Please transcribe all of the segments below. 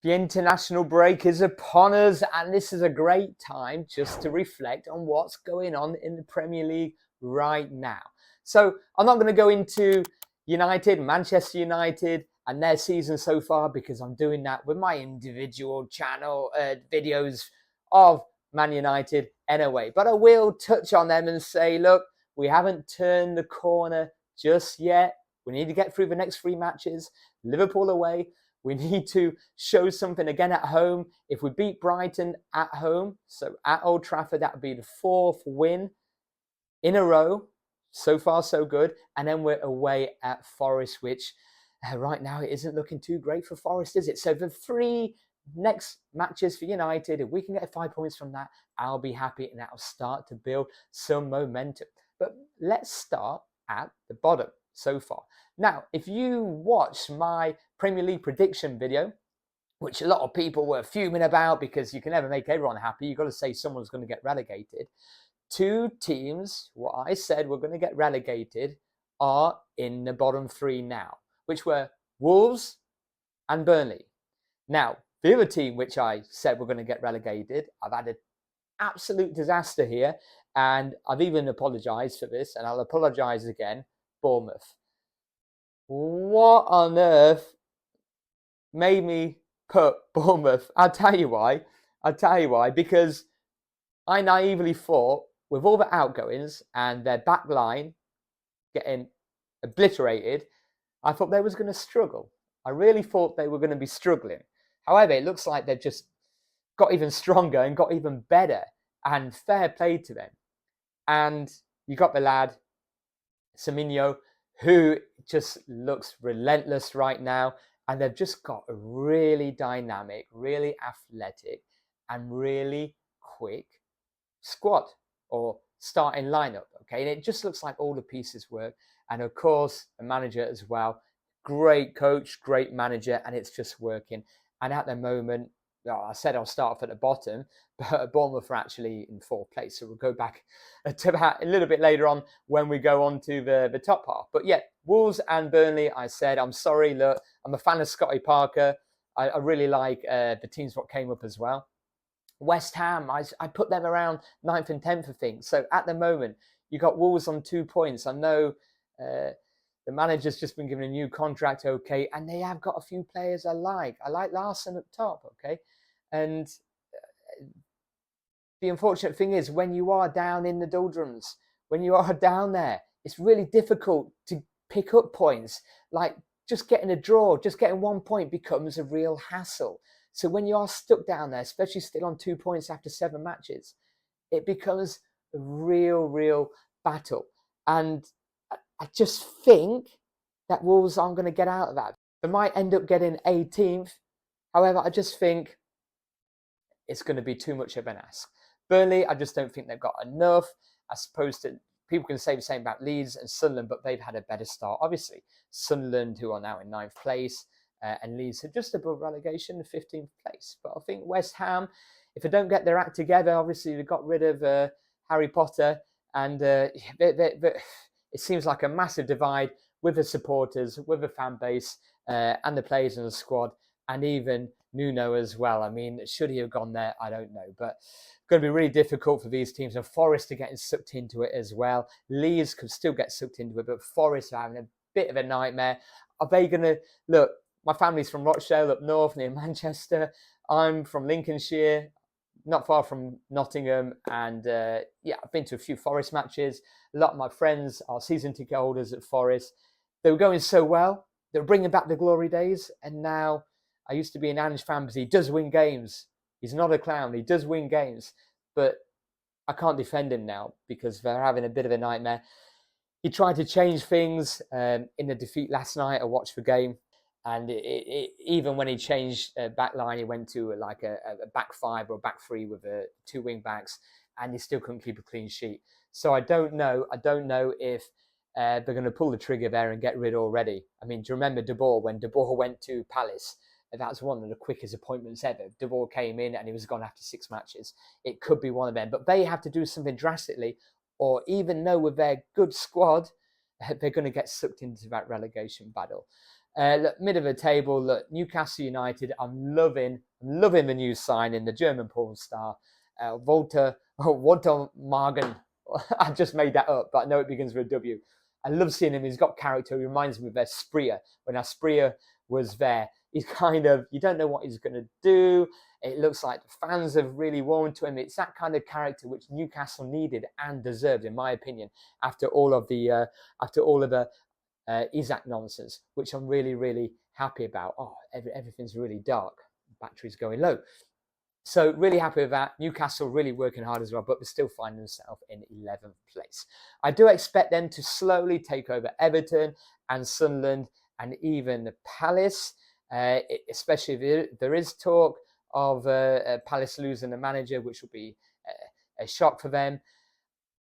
The international break is upon us, and this is a great time just to reflect on what's going on in the Premier League right now. So I'm not going to go into United, Manchester United, and their season so far, because I'm doing that with my individual channel videos of Man United anyway. But I will touch on them and say, look, we haven't turned the corner just yet. We need to get through the next 3 matches. Liverpool away. We need to show something again at home. If we beat Brighton at home, so at Old Trafford, that would be the 4th win in a row. So far, so good. And then we're away at Forest, which right now it isn't looking too great for Forest, is it? So the 3 next matches for United, if we can get 5 points from that, I'll be happy, and that'll start to build some momentum. But let's start at the bottom so far. Now, if you watch my Premier League prediction video, which a lot of people were fuming about because you can never make everyone happy, you've got to say someone's going to get relegated. 2 teams, what I said were going to get relegated, are in the bottom 3 now, which were Wolves and Burnley. Now, the other team which I said were going to get relegated, I've had an absolute disaster here, and I've even apologised for this, and I'll apologise again, Bournemouth. What on earth made me put Bournemouth? I'll tell you why. Because I naively thought, with all the outgoings and their back line getting obliterated, I thought they was going to struggle. I really thought they were going to be struggling. However, it looks like they've just got even stronger and got even better, and fair play to them. And you got the lad, Semenyo, who just looks relentless right now. And they've just got a really dynamic, really athletic, and really quick squad or starting lineup. Okay, and it just looks like all the pieces work. And of course, the manager as well. Great coach, great manager, and it's just working. And at the moment, I said I'll start off at the bottom, but Bournemouth are actually in 4th place. So we'll go back to that a little bit later on when we go on to the top half. But yeah, Wolves and Burnley, I said, I'm sorry, look, I'm a fan of Scotty Parker. I really like the teams what came up as well. West Ham, I put them around 9th and 10th, I think. So at the moment, you got Wolves on 2 points. I know the manager's just been given a new contract, okay, and they have got a few players I like. I like Larson up top, okay? And the unfortunate thing is, when you are down in the doldrums, when you are down there, it's really difficult to pick up points. Like, just getting a draw, just getting 1 point becomes a real hassle. So when you are stuck down there, especially still on 2 points after 7 matches, it becomes a real battle. And I just think that Wolves aren't going to get out of that. They might end up getting 18th. However, I just think it's going to be too much of an ask. Burnley, I just don't think they've got enough. I suppose that people can say the same about Leeds and Sunderland, but they've had a better start. Obviously, Sunderland, who are now in 9th place, and Leeds are just above relegation, 15th place. But I think West Ham, if they don't get their act together, obviously they got rid of Harry Potter, and it seems like a massive divide with the supporters, with the fan base, and the players in the squad, and even Nuno as well. I mean, should he have gone there? I don't know. But it's going to be really difficult for these teams. And Forest are getting sucked into it as well. Leeds could still get sucked into it, but Forest are having a bit of a nightmare. Are they going to... Look, my family's from Rochdale up north near Manchester. I'm from Lincolnshire, not far from Nottingham. And yeah, I've been to a few Forest matches. A lot of my friends are season ticket holders at Forest. They were going so well. They were bringing back the glory days. And now... I used to be an Ange fan because he does win games. He's not a clown. He does win games. But I can't defend him now because they're having a bit of a nightmare. He tried to change things in the defeat last night. I watched the game. And even when he changed back line, he went to like a back 5 or a back 3 with 2 wing backs. And he still couldn't keep a clean sheet. So I don't know if they're going to pull the trigger there and get rid already. I mean, do you remember De Boer when De Boer went to Palace? That's one of the quickest appointments ever. De Boer came in and he was gone after 6 matches. It could be one of them. But they have to do something drastically, or even though with their good squad, they're going to get sucked into that relegation battle. Look, mid of the table, look, Newcastle United, I'm loving the new signing, the German porn star, Walter Morgan. I just made that up, but I know it begins with a W. I love seeing him. He's got character. He reminds me of Espria. When Espria was there, he's kind of, you don't know what he's going to do. It looks like the fans have really warmed to him. It's that kind of character which Newcastle needed and deserved, in my opinion, after all of the Isaac nonsense, which I'm really, really happy about. Oh, everything's really dark. Battery's going low. So really happy with that. Newcastle really working hard as well, but they still find themselves in 11th place. I do expect them to slowly take over Everton and Sunderland and even Palace, especially if there is talk of Palace losing the manager, which will be a shock for them.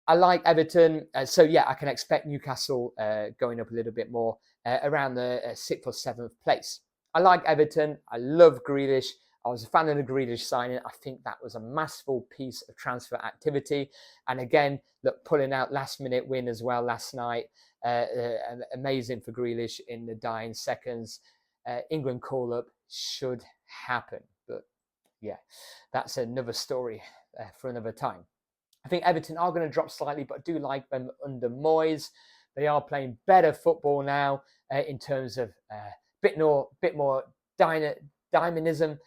I like Everton, so yeah, I can expect Newcastle going up a little bit more around the 6th or 7th place. I like Everton. I love Grealish. I was a fan of the Grealish signing. I think that was a masterful piece of transfer activity. And again, look, pulling out last-minute win as well last night. Amazing for Grealish in the dying seconds. England call-up should happen. But yeah, that's another story for another time. I think Everton are going to drop slightly, but I do like them under Moyes. They are playing better football now in terms of bit more dynamism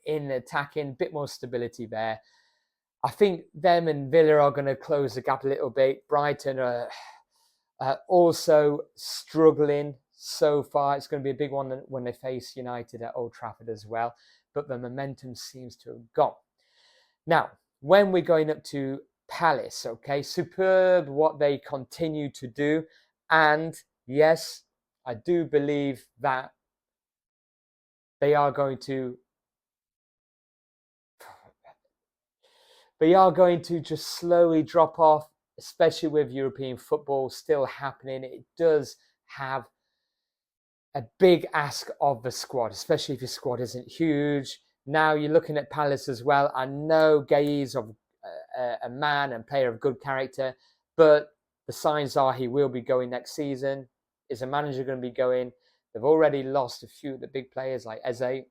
in attacking, bit more stability there. I think them and Villa are going to close the gap a little bit. Brighton are also struggling so far. It's going to be a big one when they face United at Old Trafford as well. But the momentum seems to have gone. Now, when we're going up to Palace, okay, superb what they continue to do. And yes, I do believe that they are going to just slowly drop off, especially with European football still happening. It does have a big ask of the squad, especially if your squad isn't huge. Now you're looking at Palace as well. I know Gay's of a man and player of good character, but the signs are he will be going next season. Is a manager going to be going? They've already lost a few of the big players like Eze,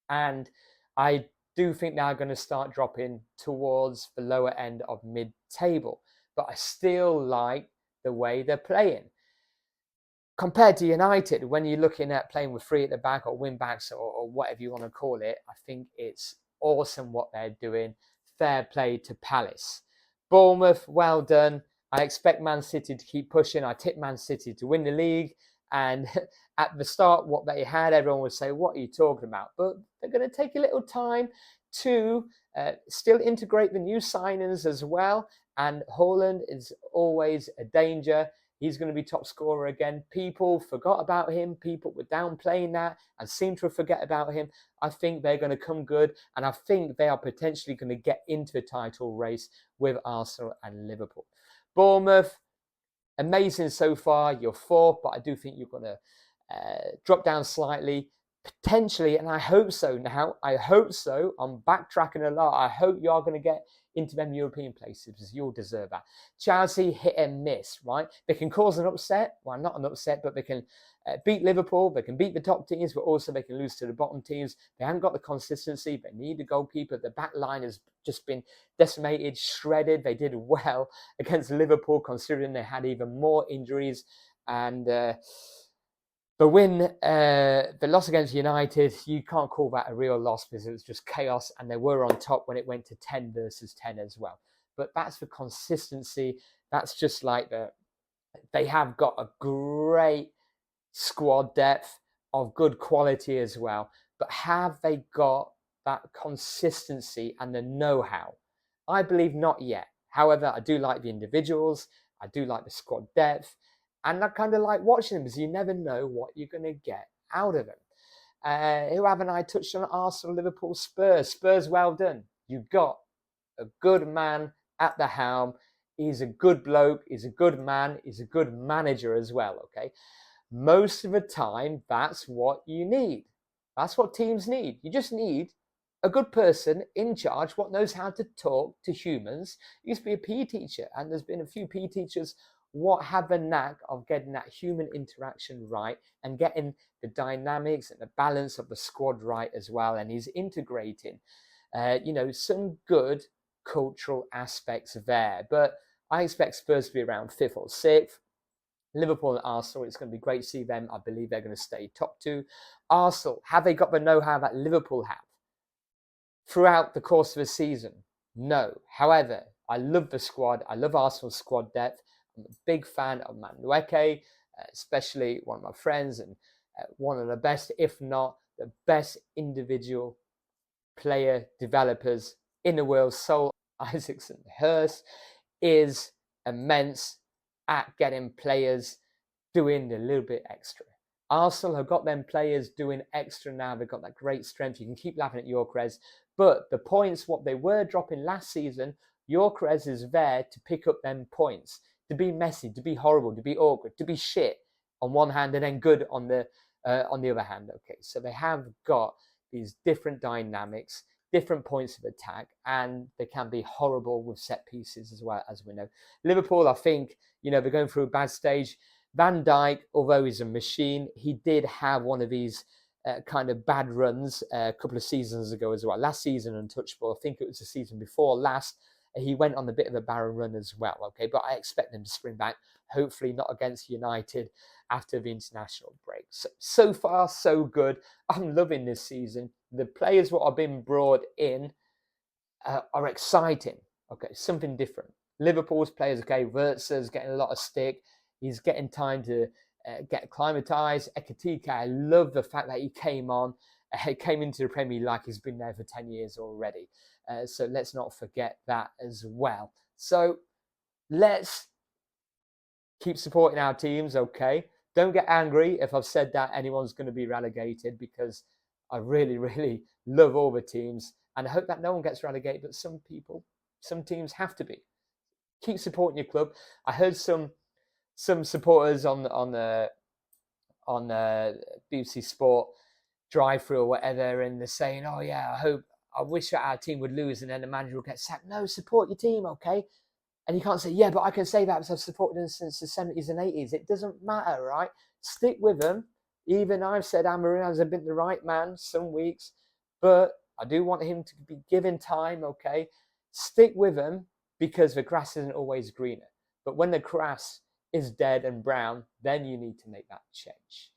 and I do think they're going to start dropping towards the lower end of mid-table. But I still like the way they're playing. Compared to United, when you're looking at playing with three at the back or wing backs or whatever you want to call it, I think it's awesome what they're doing. Fair play to Palace. Bournemouth, well done. I expect Man City to keep pushing. I tip Man City to win the league. And at the start, what they had, everyone would say, what are you talking about? But they're going to take a little time to still integrate the new signings as well. And Haaland is always a danger. He's going to be top scorer again. People forgot about him. People were downplaying that and seem to forget about him. I think they're going to come good. And I think they are potentially going to get into the title race with Arsenal and Liverpool. Bournemouth, amazing so far. You're fourth, but I do think you're going to drop down slightly. Potentially, and I hope so now. I hope so. I'm backtracking a lot. I hope you are going to get into them European places because you'll deserve that. Chelsea hit and miss, right? They can cause an upset. Well, not an upset, but they can beat Liverpool. They can beat the top teams, but also they can lose to the bottom teams. They haven't got the consistency. They need a goalkeeper. The back line has just been decimated, shredded. They did well against Liverpool, considering they had even more injuries. And the win, the loss against United, you can't call that a real loss because it was just chaos, and they were on top when it went to 10 versus 10 as well. But that's the consistency. That's just like they have got a great squad depth of good quality as well. But have they got that consistency and the know-how? I believe not yet. However, I do like the individuals. I do like the squad depth. And I kind of like watching them because you never know what you're going to get out of them. Who haven't I touched on? Arsenal, Liverpool, Spurs. Spurs, well done. You got a good man at the helm. He's a good bloke. He's a good man. He's a good manager as well, okay? Most of the time, that's what you need. That's what teams need. You just need a good person in charge, what knows how to talk to humans. He used to be a PE teacher, and there's been a few PE teachers have the knack of getting that human interaction right and getting the dynamics and the balance of the squad right as well. And he's integrating, some good cultural aspects there. But I expect Spurs to be around 5th or 6th. Liverpool and Arsenal, it's going to be great to see them. I believe they're going to stay top 2. Arsenal, have they got the know-how that Liverpool have throughout the course of a season? No. However, I love the squad. I love Arsenal's squad depth. I'm a big fan of Madueke, especially one of my friends and one of the best, if not the best individual player developers in the world. Sol Isaacson Hurst is immense at getting players doing a little bit extra. Arsenal have got them players doing extra now. They've got that great strength. You can keep laughing at Gyökeres, but the points, what they were dropping last season, Gyökeres is there to pick up them points, to be messy, to be horrible, to be awkward, to be shit on one hand and then good on the other hand. Okay, so they have got these different dynamics, different points of attack, and they can be horrible with set pieces as well, as we know. Liverpool, I think, they're going through a bad stage. Van Dijk, although he's a machine, he did have one of these kind of bad runs a couple of seasons ago as well. Last season, untouchable. I think it was the season before last. He went on a bit of a barren run as well. Okay, but I expect them to spring back. Hopefully not against United after the international break. So far, so good. I'm loving this season. The players what have been brought in are exciting. Okay, something different. Liverpool's players, okay, Wirtz's getting a lot of stick. He's getting time to get acclimatized. Ekitike, I love the fact that he came into the Premier League like he's been there for 10 years already. So let's not forget that as well. So let's keep supporting our teams, okay? Don't get angry if I've said that anyone's going to be relegated, because I really, really love all the teams. And I hope that no one gets relegated, but some teams have to be. Keep supporting your club. I heard some supporters on BBC Sport drive-through or whatever, and they're saying, "Oh yeah, I wish that our team would lose and then the manager will get sacked." No, support your team, okay? And you can't say, "Yeah, but I can say that because I've supported them since the 70s and 80s." It doesn't matter, right? Stick with them. Even I've said Amorim hasn't been the right man some weeks, but I do want him to be given time, okay? Stick with him, because the grass isn't always greener. But when the grass is dead and brown, then you need to make that change.